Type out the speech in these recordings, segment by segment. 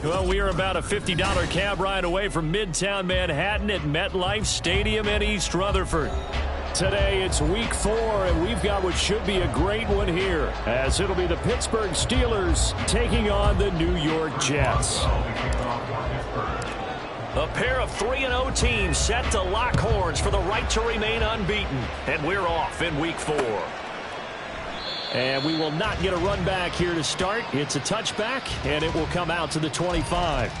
Well, we are about a $50 cab ride away from Midtown Manhattan at MetLife Stadium in East Rutherford. Today, it's week 4, and we've got what should be a great one here, as it'll be the Pittsburgh Steelers taking on the New York Jets. A pair of 3-0 teams set to lock horns for the right to remain unbeaten, and we're off in week 4. And we will not get a run back here to start. It's a touchback, and it will come out to the 25.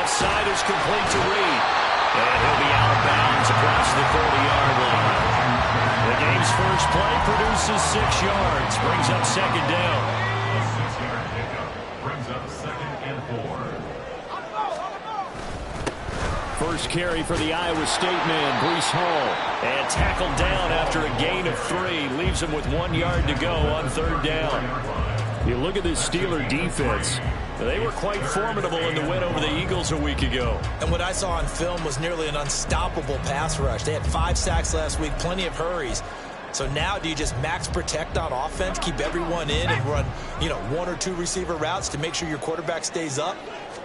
Side is complete to Reed. And he'll be out of bounds across the 40-yard line. The game's first play produces 6 yards. Brings up second down. A 6-yard pickup brings up 2nd and 4. First carry for the Iowa State man, Breece Hall. And tackled down after a gain of 3. Leaves him with 1 yard to go on third down. You look at this Steeler defense. They were quite formidable in the win over the Eagles a week ago. And what I saw on film was nearly an unstoppable pass rush. They had 5 sacks last week, plenty of hurries. So now do you just max protect on offense, keep everyone in and run, 1 or 2 receiver routes to make sure your quarterback stays up?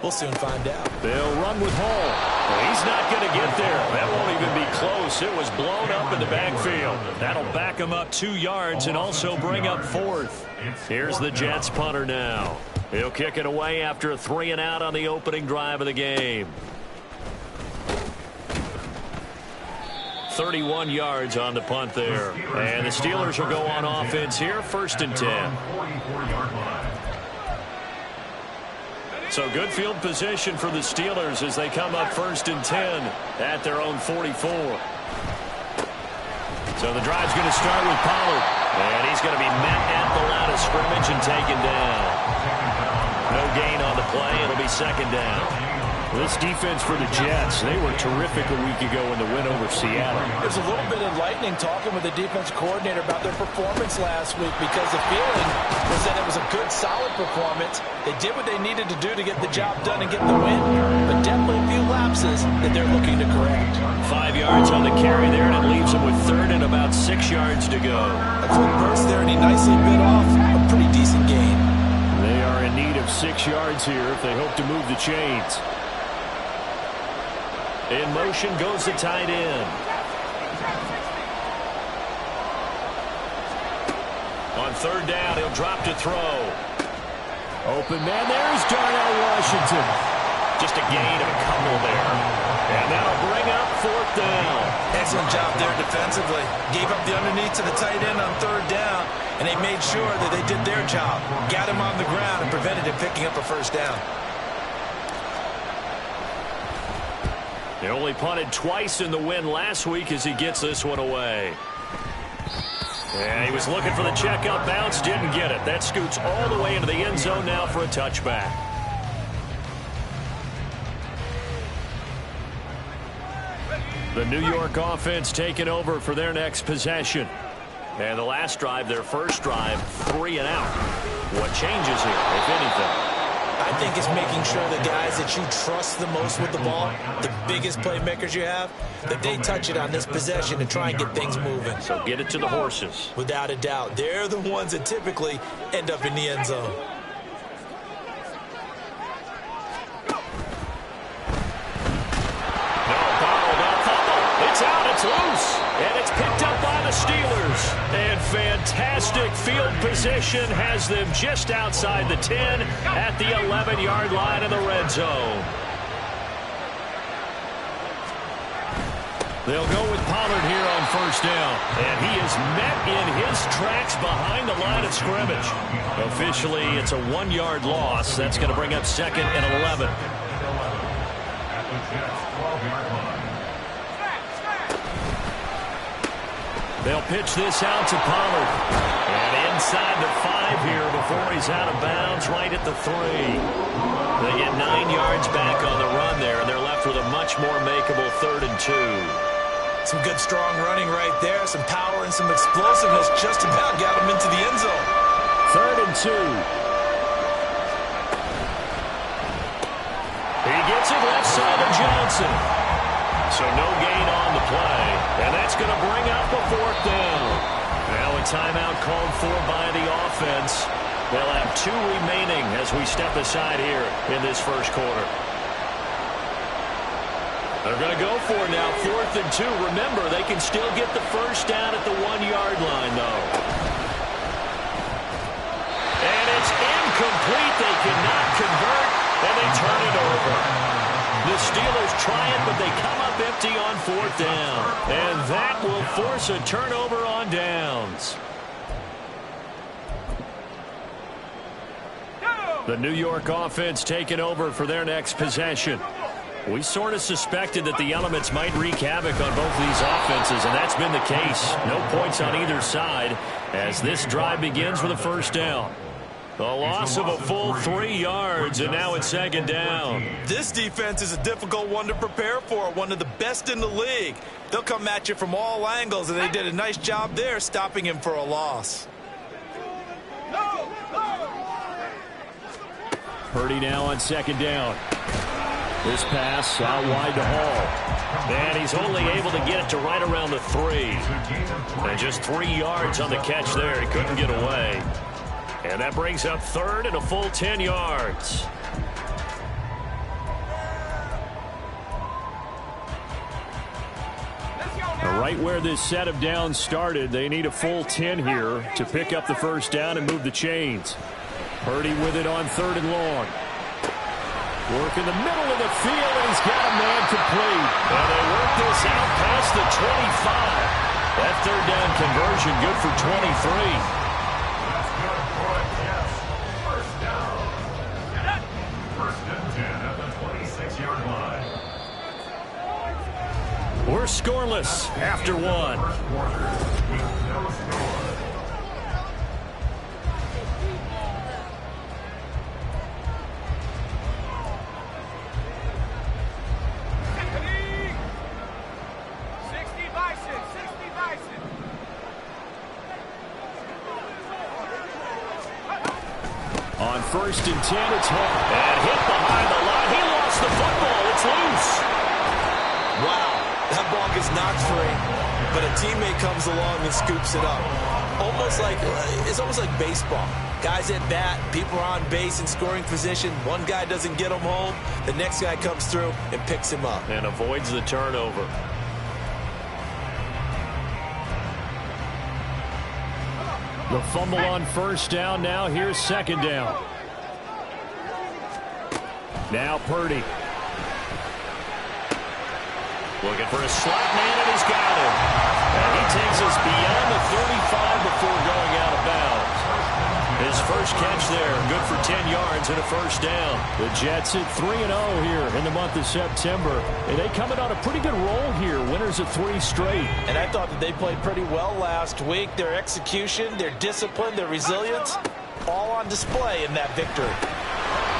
We'll soon find out. They'll run with Hall. He's not going to get there. That won't even be close. It was blown up in the backfield. That'll back him up 2 yards and also bring up 4th. Here's the Jets punter now. He'll kick it away after a 3-and-out on the opening drive of the game. 31 yards on the punt there. And the Steelers will go on offense here, 1st and 10. So good field position for the Steelers as they come up 1st and 10 at their own 44. So the drive's going to start with Pollard. And he's going to be met at the line of scrimmage and taken down. No gain on the play. It'll be 2nd down. This defense for the Jets, they were terrific a week ago in the win over Seattle. There's a little bit of lightning talking with the defense coordinator about their performance last week because the feeling was that it was a good, solid performance. They did what they needed to do to get the job done and get the win, but definitely a few lapses that they're looking to correct. 5 yards on the carry there, and it leaves them with 3rd and about 6 yards to go. A quick burst there, and he nicely bit off a pretty decent gain. They are in need of 6 yards here if they hope to move the chains. In motion goes the tight end. On 3rd down, he'll drop to throw. Open man, there's Darnell Washington. Just a gain of a couple there. And that'll bring up 4th down. Excellent job there defensively. Gave up the underneath to the tight end on 3rd down, and they made sure that they did their job. Got him on the ground and prevented him picking up a 1st down. He only punted twice in the win last week as he gets this one away. And he was looking for the checkout bounce, didn't get it. That scoots all the way into the end zone now for a touchback. The New York offense taking over for their next possession. And the last drive, their first drive, 3 and out. What changes here, if anything? I think it's making sure the guys that you trust the most with the ball, the biggest playmakers you have, that they touch it on this possession and try and get things moving. So get it to the horses. Without a doubt. They're the ones that typically end up in the end zone. It's out, it's loose, and it's picked up by the Steelers. And fantastic field position has them just outside the 10 at the 11-yard line of the red zone. They'll go with Pollard here on first down. And he is met in his tracks behind the line of scrimmage. Officially, it's a 1-yard loss. That's going to bring up 2nd and 11. They'll pitch this out to Pollard. And inside the 5 here before he's out of bounds, right at the 3. They get 9 yards back on the run there, and they're left with a much more makeable 3rd and 2. Some good strong running right there, some power and some explosiveness just about got him into the end zone. 3rd and 2. He gets it left side of Johnson. So no gain on the play, and that's going to bring up a 4th down. Now a timeout called for by the offense. They'll have 2 remaining as we step aside here in this first quarter. They're going to go for it now, 4th and 2. Remember, they can still get the first down at the 1-yard line, though. And it's incomplete. They cannot convert, and they turn it over. The Steelers try it, but they come up empty on 4th down. And that will force a turnover on downs. The New York offense taking over for their next possession. We sort of suspected that the elements might wreak havoc on both of these offenses, and that's been the case. No points on either side as this drive begins with a first down. The loss of a full 3 yards, and now it's 2nd down. This defense is a difficult one to prepare for, one of the best in the league. They'll come at you from all angles, and they did a nice job there stopping him for a loss. Purdy now on 2nd down. This pass out wide to Hall. And he's only able to get it to right around the 3. And just 3 yards on the catch there. He couldn't get away. And that brings up 3rd and a full 10 yards. Right where this set of downs started, they need a full 10 here to pick up the first down and move the chains. Purdy with it on 3rd and long. Work in the middle of the field, and he's got a man complete. And they work this out past the 25. That 3rd down conversion good for 23. We're scoreless after 1. On 1st and 10, it's Hall. And hit behind the line. He lost the football. It's loose. Wow. That ball gets knocked free, but a teammate comes along and scoops it up. It's almost like baseball. Guys at bat, people are on base in scoring position. One guy doesn't get him home. The next guy comes through and picks him up. And avoids the turnover. The fumble on 1st down. Now here's 2nd down. Now Purdy. Looking for a slot man, and he's got him. And he takes us beyond the 35 before going out of bounds. His first catch there, good for 10 yards and a first down. The Jets at 3-0 here in the month of September. And they coming on a pretty good roll here, winners of 3 straight. And I thought that they played pretty well last week. Their execution, their discipline, their resilience, all on display in that victory.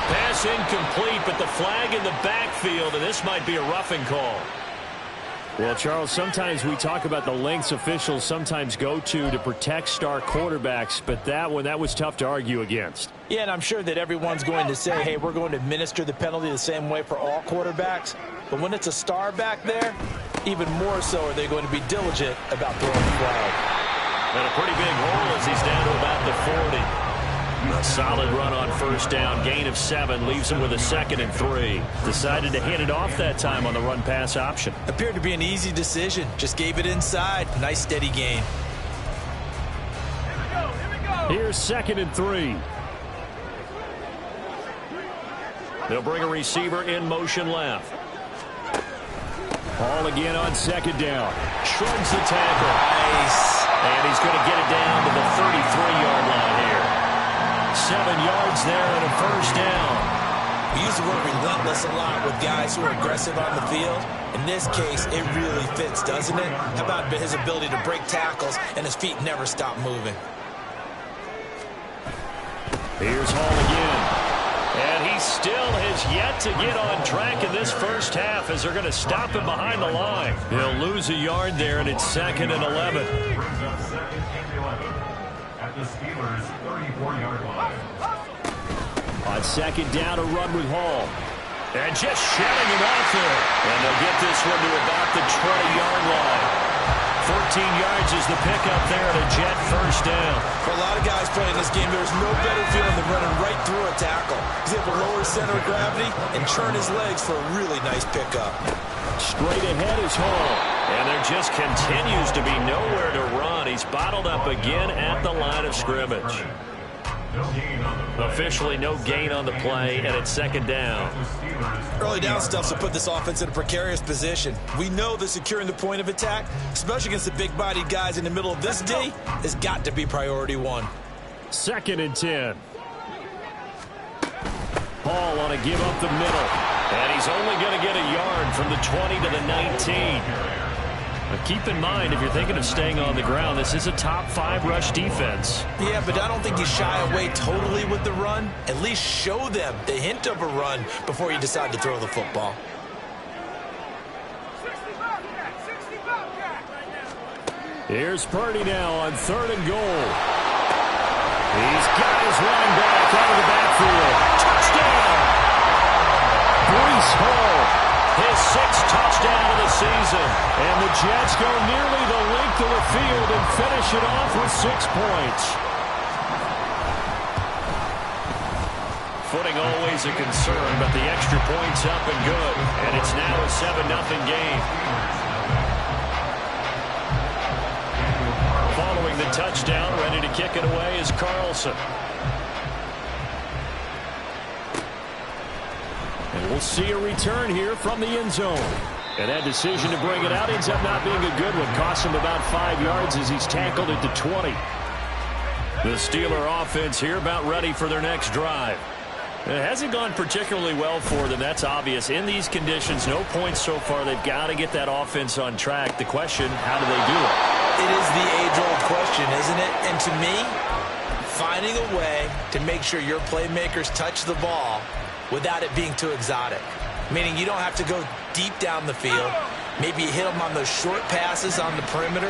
Pass incomplete, but the flag in the backfield, and this might be a roughing call. Well, Charles, sometimes we talk about the lengths officials sometimes go to protect star quarterbacks, but that was tough to argue against. Yeah, and I'm sure that everyone's going to say, hey, we're going to administer the penalty the same way for all quarterbacks. But when it's a star back there, even more so are they going to be diligent about throwing the flag. And a pretty big hole as he's down to about the 40. A solid run on first down, gain of 7, leaves him with a 2nd and 3. Decided to hand it off that time on the run-pass option. Appeared to be an easy decision. Just gave it inside. Nice steady gain. Here's 2nd and 3. They'll bring a receiver in motion left. Hall again on 2nd down. Shrugs the tackle. Nice. And he's going to get it down to the 33-yard line here. 7 yards there and a first down. We use the word relentless a lot with guys who are aggressive on the field. In this case, it really fits, doesn't it? How about his ability to break tackles and his feet never stop moving? Here's Hall again. And he still has yet to get on track in this first half as they're going to stop him behind the line. He'll lose a yard there, and it's 2nd and 11. Brings up 2nd and 11 at the Steelers' 34-yard line. On 2nd down, a run with Hall. And just shutting him off there. And they'll get this one to about the 20-yard line. 14 yards is the pickup there at a Jet first down. For a lot of guys playing this game, there's no better feeling than running right through a tackle. He's able to lower his center of gravity and turn his legs for a really nice pickup. Straight ahead is Hall. And there just continues to be nowhere to run. He's bottled up again at the line of scrimmage. Officially no gain on the play, and it's 2nd down. Early down stuff will put this offense in a precarious position. We know that securing the point of attack, especially against the big-bodied guys in the middle of this D, has got to be priority 1. 2nd and 10. Hall on a give up the middle. And he's only going to get a yard from the 20 to the 19. But keep in mind, if you're thinking of staying on the ground, this is a top 5 rush defense. Yeah, but I don't think you shy away totally with the run. At least show them the hint of a run before you decide to throw the football. Here's Purdy now on 3rd and goal. He's got his running back out of the backfield. Touchdown! Breece Hall. His 6th touchdown of the season. And the Jets go nearly the length of the field and finish it off with 6 points. Footing always a concern, but the extra point's up and good. And it's now a 7-0 game. Following the touchdown, ready to kick it away is Carlson. And we'll see a return here from the end zone. And that decision to bring it out ends up not being a good one. Cost him about 5 yards as he's tackled at the 20. The Steeler offense here about ready for their next drive. It hasn't gone particularly well for them. That's obvious. In these conditions, no points so far. They've got to get that offense on track. The question, how do they do it? It is the age-old question, isn't it? And to me, finding a way to make sure your playmakers touch the ball without it being too exotic. Meaning you don't have to go deep down the field. Maybe you hit them on those short passes on the perimeter.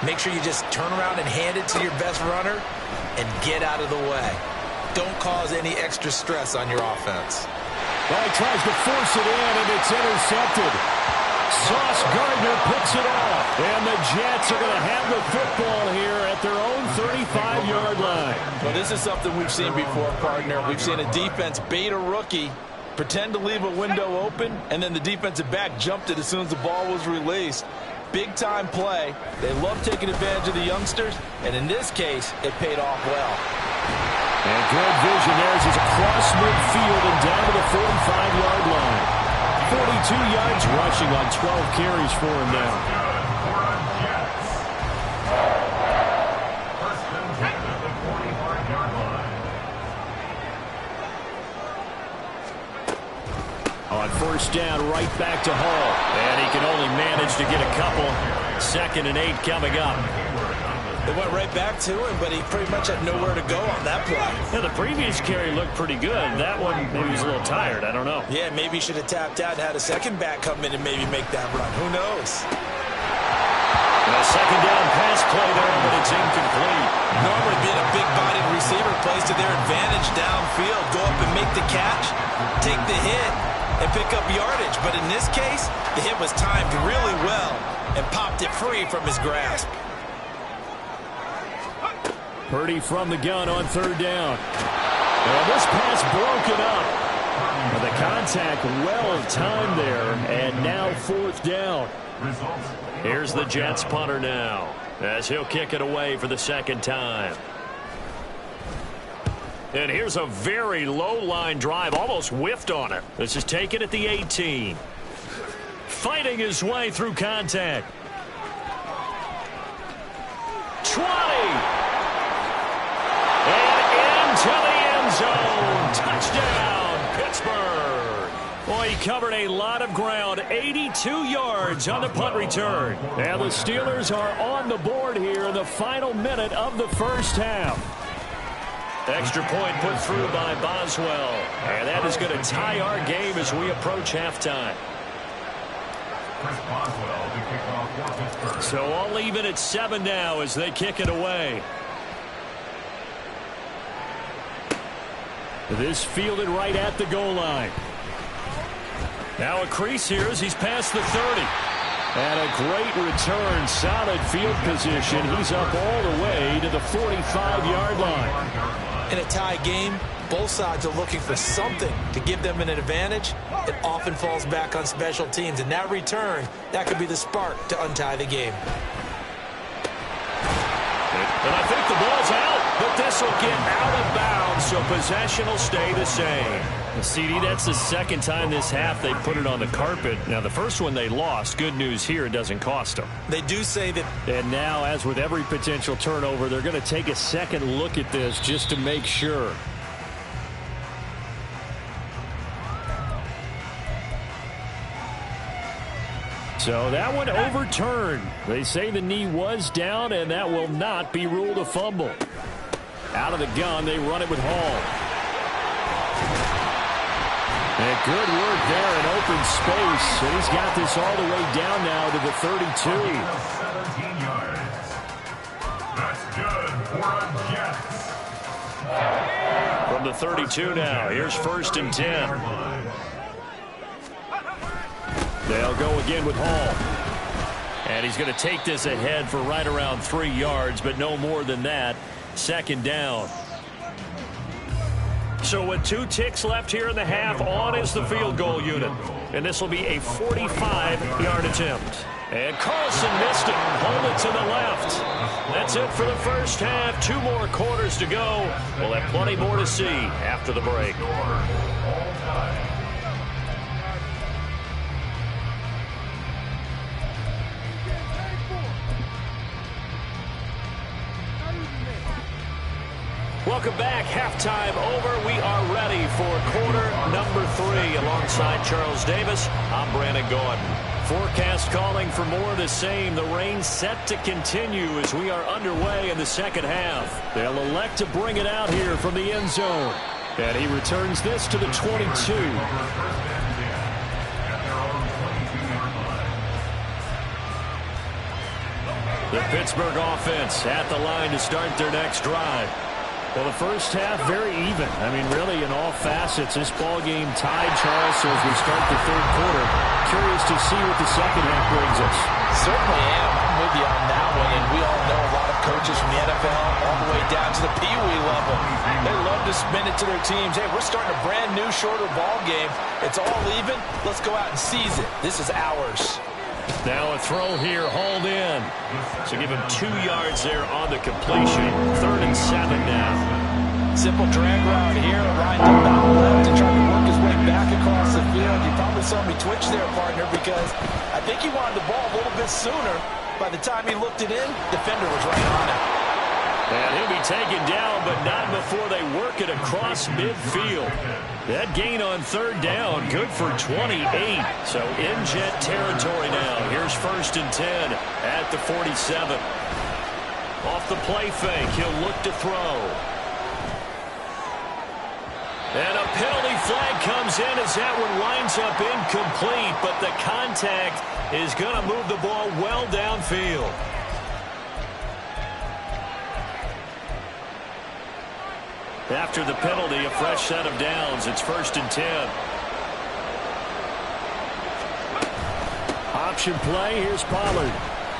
Make sure you just turn around and hand it to your best runner and get out of the way. Don't cause any extra stress on your offense. Well, he tries to force it in, and it's intercepted. Sauce Gardner picks it off. And the Jets are going to have the football here at their own 35-yard line. Well, this is something we've seen before, partner. We've seen a defense bait a rookie, pretend to leave a window open, and then the defensive back jumped it as soon as the ball was released. Big-time play. They love taking advantage of the youngsters, and in this case, it paid off well. And good vision there as he's across midfield and down to the 45-yard line. 42 yards rushing on 12 carries for him now. On first down, right back to Hall. And he can only manage to get a couple. 2nd and 8 coming up. They went right back to him, but he pretty much had nowhere to go on that play. Yeah, the previous carry looked pretty good. That one, maybe he was a little tired. I don't know. Yeah, maybe he should have tapped out and had a second back come in and maybe make that run. Who knows? A second down pass play there, but it's incomplete. Normally being a big-bodied receiver plays to their advantage downfield. Go up and make the catch, take the hit, and pick up yardage. But in this case, the hit was timed really well and popped it free from his grasp. Purdy from the gun on 3rd down. And this pass broken up. And the contact well timed there, and now 4th down. Here's the Jets punter now, as he'll kick it away for the 2nd time. And here's a very low-line drive, almost whiffed on it. This is taken at the 18. Fighting his way through contact. 20. And into the end zone. Touchdown, Pittsburgh. Boy, he covered a lot of ground. 82 yards on the punt return. And the Steelers are on the board here in the final minute of the first half. Extra point put through by Boswell. And that is going to tie our game as we approach halftime. So all even at 7 now as they kick it away. This fielded right at the goal line. Now a crease here as he's past the 30. And a great return, solid field position. He's up all the way to the 45-yard line. In a tie game, both sides are looking for something to give them an advantage. It often falls back on special teams. And that return, that could be the spark to untie the game. And I think the ball's out, but this will get out of bounds, so possession will stay the same. CD, that's the 2nd time this half they put it on the carpet. Now, the first one they lost. Good news here, it doesn't cost them. They do say that. And now, as with every potential turnover, they're going to take a second look at this just to make sure. So that one overturned. They say the knee was down, and that will not be ruled a fumble. Out of the gun, they run it with Hall. And good work there in open space. And he's got this all the way down now to the 32. 17 yards. That's good for a Jets. From the 32 now, here's 1st and 10. They'll go again with Hall. And he's going to take this ahead for right around 3 yards, but no more than that. 2nd down. So with 2 ticks left here in the half, on is the field goal unit. And this will be a 45-yard attempt. And Carlson missed it. Hold it to the left. That's it for the first half. 2 more quarters to go. We'll have plenty more to see after the break. Welcome back. Halftime over. We are ready for quarter number 3. Alongside Charles Davis, I'm Brandon Gordon. Forecast calling for more of the same. The rain set to continue as we are underway in the second half. They'll elect to bring it out here from the end zone. And he returns this to the 22. The Pittsburgh offense at the line to start their next drive. Well, the first half, very even. I mean, really, in all facets, this ball game tied, Charles, so as we start the 3rd quarter. Curious to see what the second half brings us. Certainly am. I'm with you on that one, and we all know a lot of coaches from the NFL all the way down to the Pee Wee level. They love to spin it to their teams. Hey, we're starting a brand new, shorter ball game. It's all even. Let's go out and seize it. This is ours. Now a throw here, hauled in. So give him 2 yards there on the completion. 3rd and 7 now. Simple drag route here. Ryan ducked out left and trying to work his way back across the field. You probably saw me twitch there, partner, because I think he wanted the ball a little bit sooner. By the time he looked it in, defender was right on it. And he'll be taken down, but not before they work it across midfield. That gain on third down, good for 28. So in Jet territory now. Here's 1st and 10 at the 47. Off the play fake, he'll look to throw. And a penalty flag comes in as that one winds up incomplete, but the contact is going to move the ball well downfield. After the penalty, a fresh set of downs. It's 1st and 10. Option play. Here's Pollard.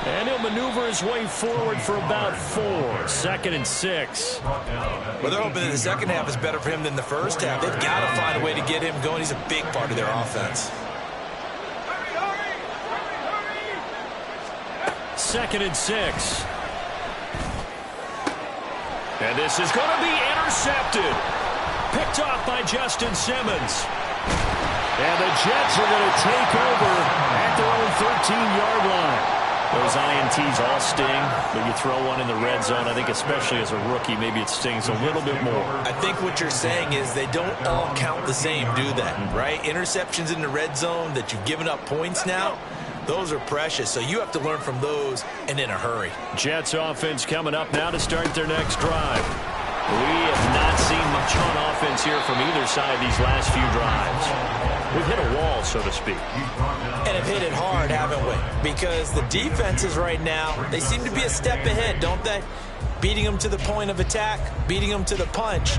And he'll maneuver his way forward for about 4. 2nd and 6. Well, they're hoping that the second half is better for him than the first half. They've got to find a way to get him going. He's a big part of their offense. 2nd and 6. And this is going to be intercepted. Picked off by Justin Simmons. And the Jets are going to take over at their own 13-yard line. Those INTs all sting, but you throw one in the red zone, I think especially as a rookie, maybe it stings a little bit more. I think what you're saying is they don't all count the same, do they? Right? Interceptions in the red zone that you've given up points now, those are precious. So you have to learn from those and in a hurry. Jets offense coming up now to start their next drive. We have not seen much on offense here from either side these last few drives. We've hit a wall, so to speak. And have hit it hard, haven't we? Because the defenses right now, they seem to be a step ahead, don't they? Beating them to the point of attack, beating them to the punch.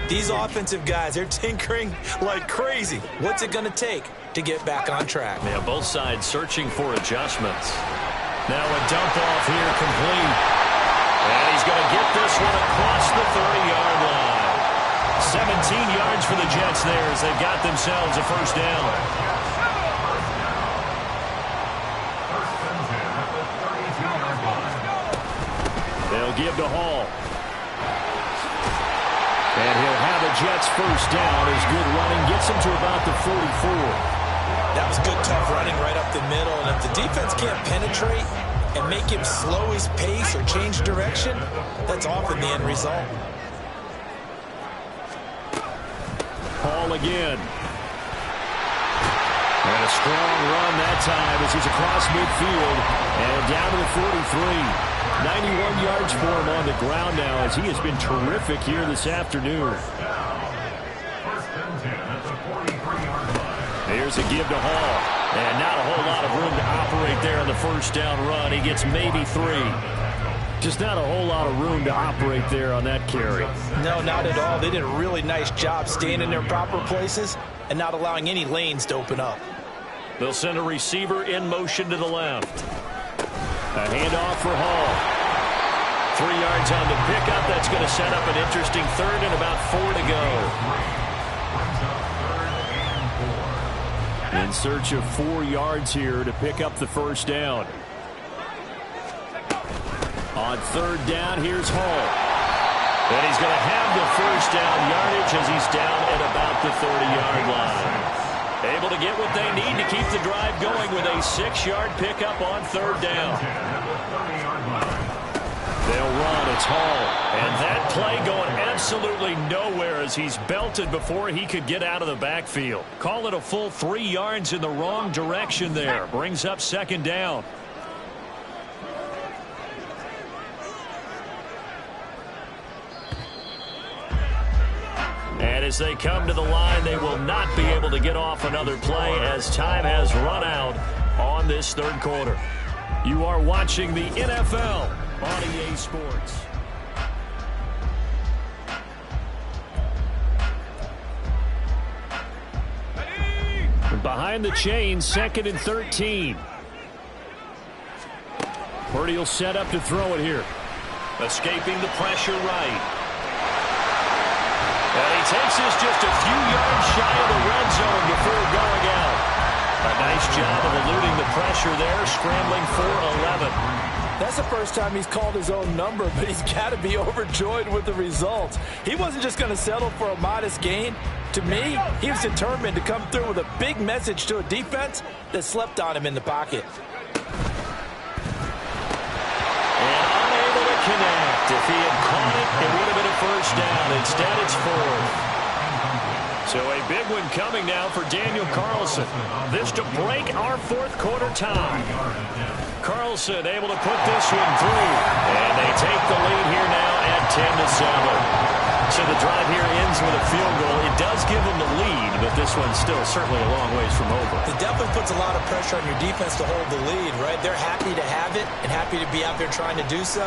These offensive guys, they're tinkering like crazy. What's it going to take to get back on track? Yeah, both sides searching for adjustments. Now a dump off here complete. And he's going to get this one across the 30-yard line. 17 yards for the Jets there as they've got themselves a first down. They'll give to Hall. And he'll have a Jets first down as good running gets him to about the 44. That was good, tough running right up the middle. And if the defense can't penetrate and make him slow his pace or change direction, that's often the end result. Hall again. And a strong run that time as he's across midfield and down to the 43. 91 yards for him on the ground now as he has been terrific here this afternoon. Here's a give to Hall. And not a whole lot of room to operate there on the first down run. He gets maybe 3. Just not a whole lot of room to operate there on that carry. No, not at all. They did a really nice job staying in their proper places and not allowing any lanes to open up. They'll send a receiver in motion to the left. A handoff for Hall. 3 yards on the pickup. That's going to set up an interesting third and about 4 to go. In search of 4 yards here to pick up the first down. On third down, here's Hall. And he's going to have the first down yardage as he's down at about the 30-yard line. Able to get what they need to keep the drive going with a 6-yard pickup on third down. They'll run. It's Hall. And that play going absolutely nowhere as he's belted before he could get out of the backfield. Call it a full 3 yards in the wrong direction there. Brings up second down. And as they come to the line, they will not be able to get off another play as time has run out on this third quarter. You are watching the NFL on EA Sports. Behind the chain, 2nd and 13. Purdy will set up to throw it here. Escaping the pressure right. And he takes this just a few yards shy of the red zone before going out. A nice job of eluding the pressure there, scrambling for 11. That's the first time he's called his own number, but he's got to be overjoyed with the results. He wasn't just going to settle for a modest gain. To me, he was determined to come through with a big message to a defense that slept on him in the pocket. And unable to connect. If he had caught it, it would have been a first down. Instead, it's 4th. So a big one coming now for Daniel Carlson. This to break our fourth quarter tie. Carlson able to put this one through. And they take the lead here now at 10-7. So the drive here ends with a field goal. It does give them the lead, but this one's still certainly a long ways from over. It definitely puts a lot of pressure on your defense to hold the lead, right? They're happy to have it and happy to be out there trying to do so.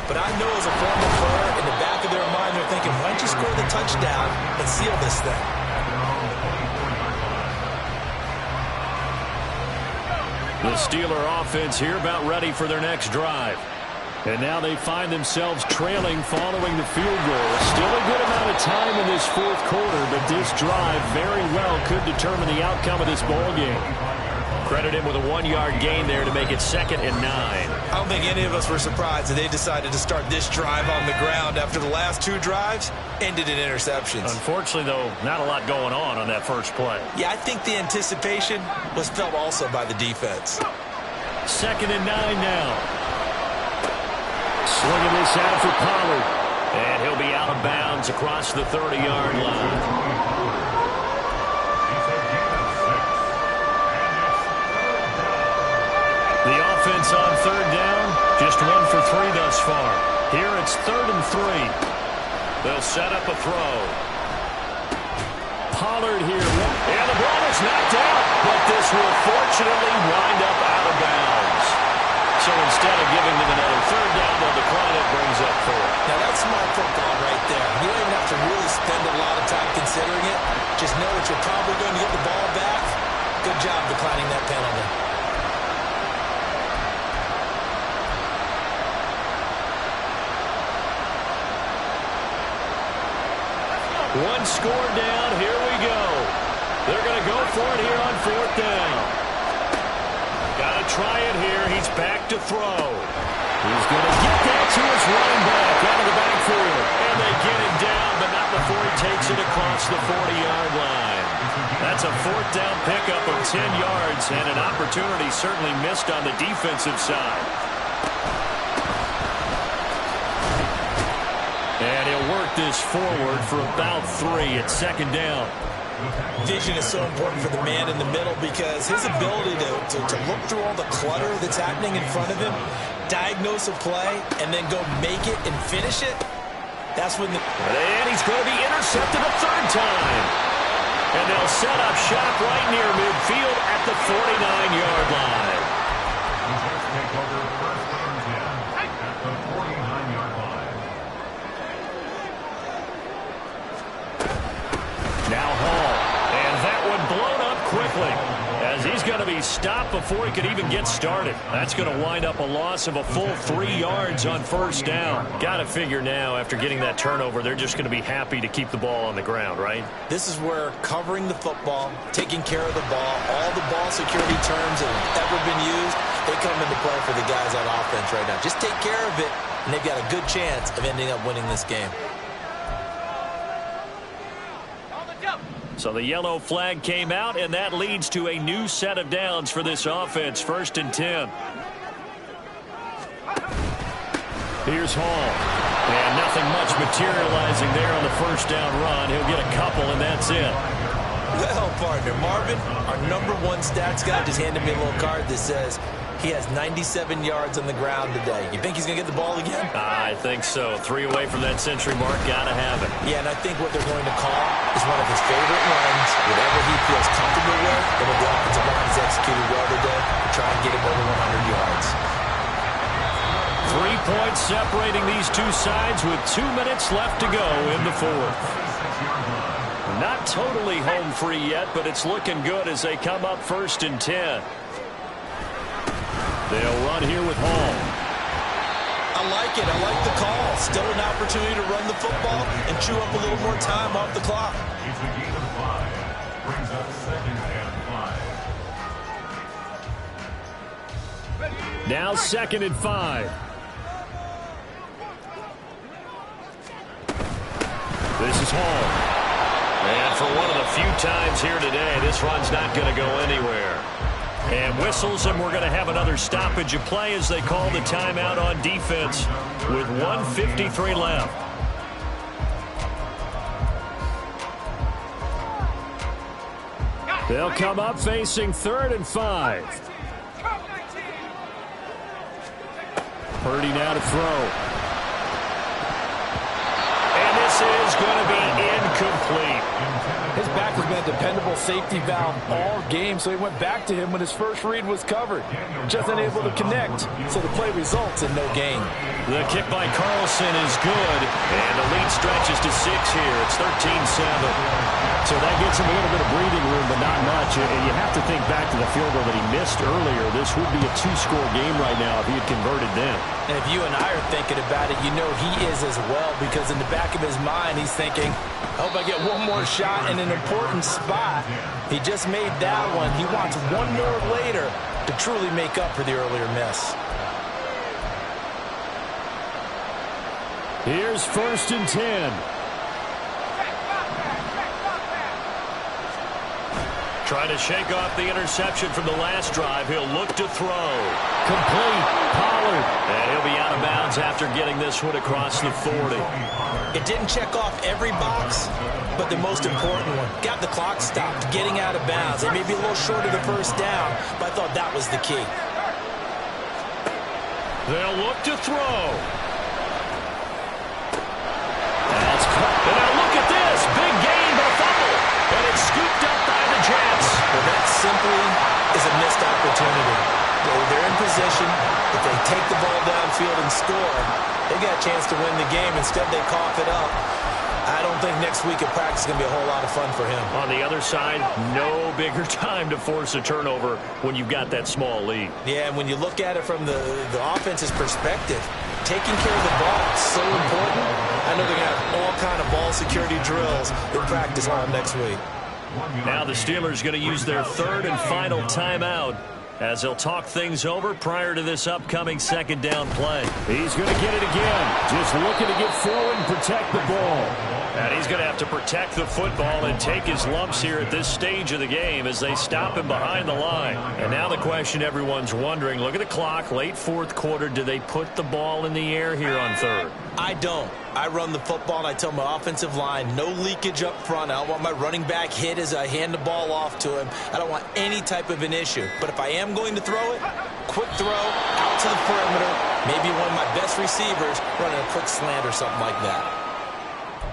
But I know as a former player, in the back of their mind, they're thinking, why don't you score the touchdown and seal this thing? The Steeler offense here about ready for their next drive. And now they find themselves trailing following the field goal. Still a good amount of time in this fourth quarter, but this drive very well could determine the outcome of this ball game. Credit him with a 1-yard gain there to make it 2nd and 9. I don't think any of us were surprised that they decided to start this drive on the ground after the last 2 drives ended in interceptions. Unfortunately, though, not a lot going on that first play. Yeah, I think the anticipation was felt also by the defense. 2nd and 9 now. Slinging this out for Pollard. And he'll be out of bounds across the 30-yard line. The offense on 3rd down, just 1 for 3 thus far. Here it's 3rd and 3. They'll set up a throw. Pollard here. And the ball is knocked out, but this will fortunately wind up out of bounds. So instead of giving them another 3rd down, they'll decline it, brings up 4. Now that's smart football right there. You don't even have to really spend a lot of time considering it. Just know that you're probably going to get the ball back. Good job declining that penalty. One score down, here we go. They're going to go for it here on 4th down. Got to try it here. He's back to throw. He's going to get that to his running back out of the backfield. And they get him down, but not before he takes it across the 40-yard line. That's a 4th down pickup of 10 yards and an opportunity certainly missed on the defensive side. And he'll work this forward for about 3 at 2nd down. Vision is so important for the man in the middle because his ability to look through all the clutter that's happening in front of him, diagnose a play, and then go make it and finish it, that's when And he's going to be intercepted a 3rd time. And they'll set up shop right near midfield at the 49-yard line. Now Hall, and that one blown up quickly as he's going to be stopped before he could even get started. That's going to wind up a loss of a full 3 yards on 1st down. Got to figure now after getting that turnover, they're just going to be happy to keep the ball on the ground, right? This is where covering the football, taking care of the ball, all the ball security terms that have ever been used, they come into play for the guys on offense right now. Just take care of it, and they've got a good chance of ending up winning this game. So the yellow flag came out, and that leads to a new set of downs for this offense. 1st and 10. Here's Hall. And nothing much materializing there on the 1st down run. He'll get a couple, and that's it. Well, partner, Marvin, our #1 stats guy just handed me a little card that says he has 97 yards on the ground today. You think he's going to get the ball again? I think so. 3 away from that century mark. Got to have it. Yeah, and I think what they're going to call is one of his favorite runs, whatever he feels comfortable with, and when the offensive line has executed well today, to try and get him over 100 yards. 3 points separating these two sides with 2 minutes left to go in the 4th. Not totally home free yet, but it's looking good as they come up 1st and 10. They'll run here with Hall. I like it. I like the call. Still an opportunity to run the football and chew up a little more time off the clock. It's a gain of 5. Brings up 2nd and 5. Now 2nd and 5. This is Hall. And for one of the few times here today, this run's not going to go anywhere. And whistles, and we're going to have another stoppage of play as they call the timeout on defense with 1:53 left. They'll come up facing 3rd and 5. Purdy now to throw. And this is going to be incomplete. His back has been a dependable safety valve all game, so he went back to him when his first read was covered. Just unable to connect, so the play results in no gain. The kick by Carlson is good, and the lead stretches to 6 here. It's 13-7. So that gets him a little bit of breathing room, but not much. And you have to think back to the field goal that he missed earlier. This would be a 2-score game right now if he had converted then. And if you and I are thinking about it, you know he is as well, because in the back of his mind, he's thinking, I hope I get one more shot in an important spot. He just made that one. He wants one more later to truly make up for the earlier miss. Here's 1st and 10. Trying to shake off the interception from the last drive. He'll look to throw. Complete. Pollard. And he'll be out of bounds after getting this one across the 40. It didn't check off every box, but the most important one. Got the clock stopped, getting out of bounds. It may be a little short of the first down, but I thought that was the key. They'll look to throw. That's caught. And now look at this. Big gain, but a fumble. And it's scooped up by the Jets. Well, that simply is a missed opportunity. They're in position. If they take the ball downfield and score, they got a chance to win the game. Instead, they cough it up. I don't think next week at practice is going to be a whole lot of fun for him. On the other side, no bigger time to force a turnover when you've got that small lead. Yeah, and when you look at it from the offense's perspective, taking care of the ball is so important. I know they're going to have all kind of ball security drills in practice all next week. Now the Steelers going to use their 3rd and final timeout as they'll talk things over prior to this upcoming 2nd down play. He's going to get it again. Just looking to get forward and protect the ball. And he's going to have to protect the football and take his lumps here at this stage of the game as they stop him behind the line. And now the question everyone's wondering, look at the clock, late 4th quarter, do they put the ball in the air here on 3rd? I don't. I run the football, and I tell my offensive line, no leakage up front. I don't want my running back hit as I hand the ball off to him. I don't want any type of an issue. But if I am going to throw it, quick throw, out to the perimeter, maybe one of my best receivers running a quick slant or something like that.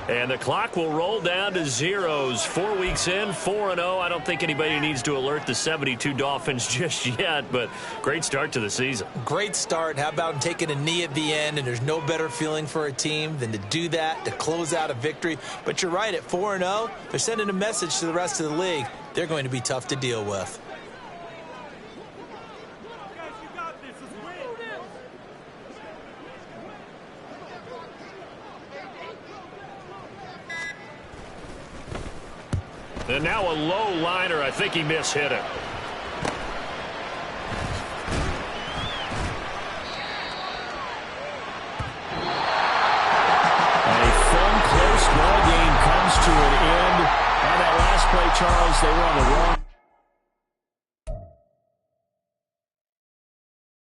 And the clock will roll down to zeros. 4 weeks in, 4-0. I don't think anybody needs to alert the 72 Dolphins just yet, but great start to the season. Great start. How about taking a knee at the end? And there's no better feeling for a team than to do that, to close out a victory. But you're right, at 4-0, they're sending a message to the rest of the league. They're going to be tough to deal with. And now a low liner. I think he mishit it. A fun, close ball game comes to an end. On that last play, Charles, they were on the wrong